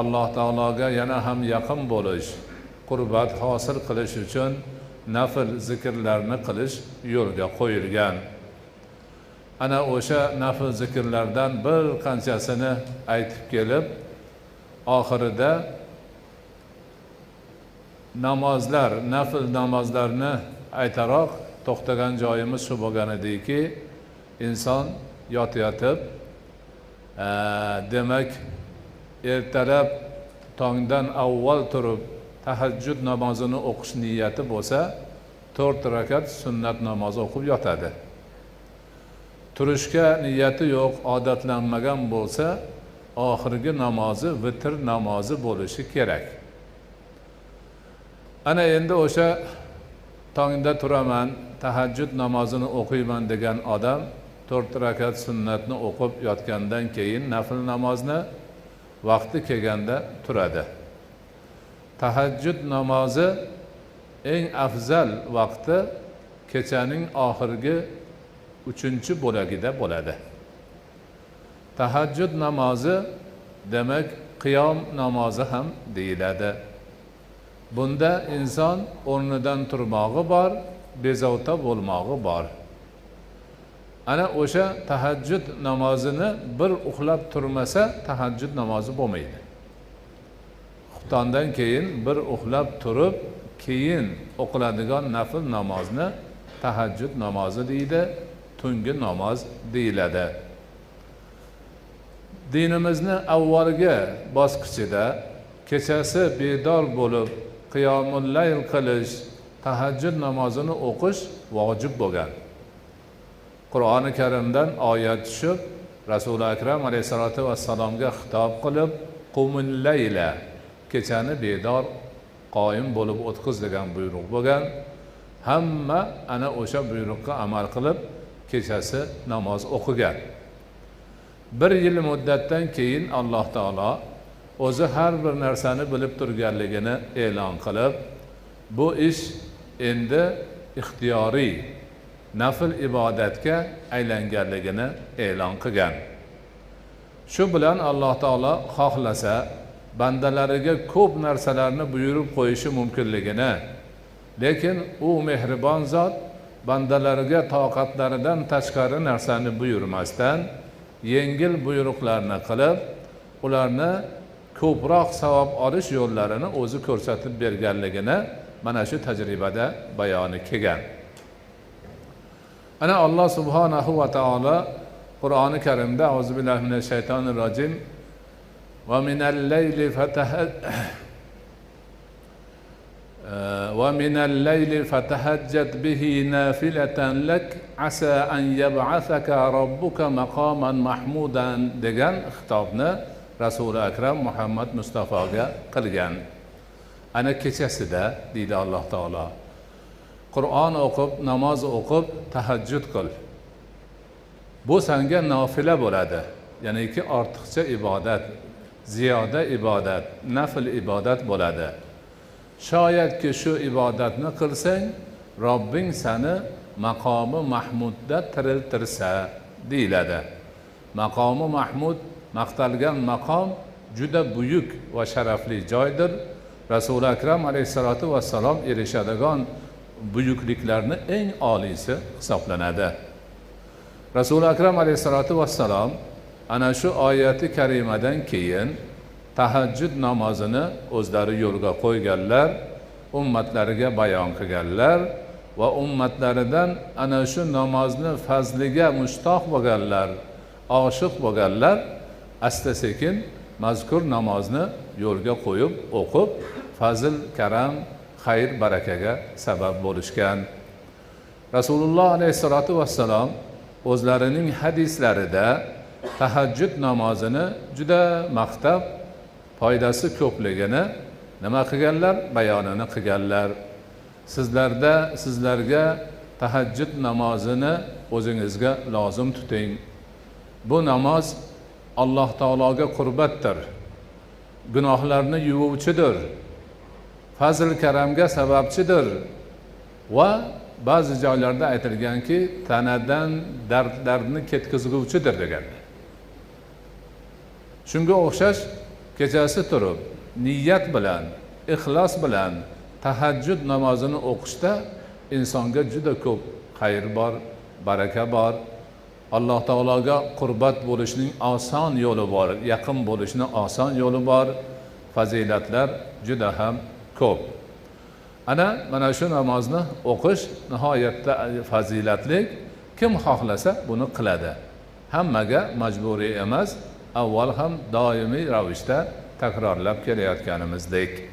Alloh taologa yana ham yaqin bo'lish, qurbat hosil qilish uchun nafl zikrlarni qilish yo'lga qo'yilgan. Ana o'sha nafl zikrlardan bir qanchasini aytib kelib, oxirida namozlar, nafl namozlarni aytaroq to'xtagan joyimiz shu bo'lgan ediki, inson yotib, demak ertalab tongdan avval turib tahajjud namozini o'qish niyati bo'lsa, 4 rakat sunnat namozi o'qib yotadi. Turishga niyati yo'q, odatlanmagan bo'lsa, oxirgi namozi vitr namozi bo'lishi kerak. Ana endi o'sha tongda turaman, tahajjud namozini o'qiyman degan odam 4 rakat sunnatni o'qib yotgandan keyin nafl namozni vaqti kelganda turadi. Tahajjud namozi eng afzal vaqti kechaning oxirgi 3-bo'lagida bo'ladi. Tahajjud namozi demak qiyom namozi ham deyiladi. Bunda inson o'rnidan turmog'i bor, bezovta bo'lmog'i bor. Ana o'sha tahajjud namozini bir uxlab turmasa, tahajjud namozi bo'lmaydi. Xuftondan keyin bir uxlab turib, keyin o'qiladigan nafl namozni tahajjud namozi deydi, tungi namoz deyiladi. Dinimizni avvalgi bosqichida kechasi bedor bo'lib, qiyomul layl qilish, tahajjud namozini o'qish vojib bo'lgan. Qur'oni Karimdan oyat tushib, Rasul akram alayhisolatu vassalomga xitob qilib, qumul layla, kechani bedor qoyim bo'lib o'tqiz degan buyruq bo'lgan. Hamma ana o'sha buyruqqa amal qilib kechasi namoz o'qigan. 1 yil muddatdan keyin Alloh taolo o'zi har bir narsani bilib turganligini e'lon qilib, bu ish endi ixtiyoriy nafl ibodatga aylanganligini e'lon qilgan. Shu bilan Alloh taolo xohlasa bandalariga ko'p narsalarni buyurib qo'yishi mumkinligini, lekin u mehribon zot bandalariga toqatlaridan tashqari narsani buyurmasdan yengil buyruqlarni qilib, ularni ko'proq savob olish yo'llarini o'zi ko'rsatib berganligini mana shu tajribada bayoni kelgan. Ana Alloh subhanahu va taolo Qur'oni Karimda auzu billahi minash shaytonir rojim va minal layli fatahajjat bihi nafilatan lak asa an yab'athaka rabbuka maqaman mahmudan degan xitobni Rasul akram Muhammad Mustafoga qilgan. Ana kechasida deydi Alloh taolo, Qur'on o'qib, namoz o'qib, tahajjud qil. Bu senga nafila bo'ladi. Ya'ni ki ortiqcha ibodat, ziyoda ibodat, nafl ibodat bo'ladi. Shoyatki shu ibodatni qilsang, Robbing seni maqomi mahmudda tiriltirsa deyiladi. Maqomi mahmud, maqtalgan maqom juda buyuk va sharafli joydir. Rasul akram alayhisolatu vassalom erishadigan buyukliklarni eng oliysi hisoblanadi. Rasul akram alayhisolatu vassalom ana shu oyati karimadan keyin tahajjud namozini o'zlari yo'lga qo'yganlar, ummatlariga bayon qilganlar va ummatlaridan ana shu namozni fazliga mushtoq bo'lganlar, oshiq bo'lganlar asta-sekin mazkur namozni yo'lga qo'yib, o'qib, fazil, karam, xayr, barakaga sabab bo'lishgan. Rasululloh alayhisolatu vassalom o'zlarining hadislarida tahajjud namozini juda maqtab, foydasi ko'pligini nima qilganlar? Bayonini qilganlar. Sizlarga tahajjud namozini o'zingizga lozim tuting. Bu namoz Alloh taologa qurbatdir. Gunohlarni yuvuvchidir. Fazl karamga sababchidir va ba'zi joylarda aytilganki, tanadan dardlarni ketkazuvchidir degan. Shunga o'xshash kechasi turib, niyat bilan, ixlos bilan tahajjud namozini o'qishda insonga juda ko'p xayr bor, baraka bor. Alloh taologa qurbat bo'lishning oson yo'li bor, yaqin bo'lishning oson yo'li bor. Fazilatlar juda ham ko'p. Mana shu namozni o'qish nihoyatda fazilatli. Kim xohlasa buni qiladi. Hammaga majburiy emas, avval ham doimiy ravishda takrorlab kelayotganimizdek.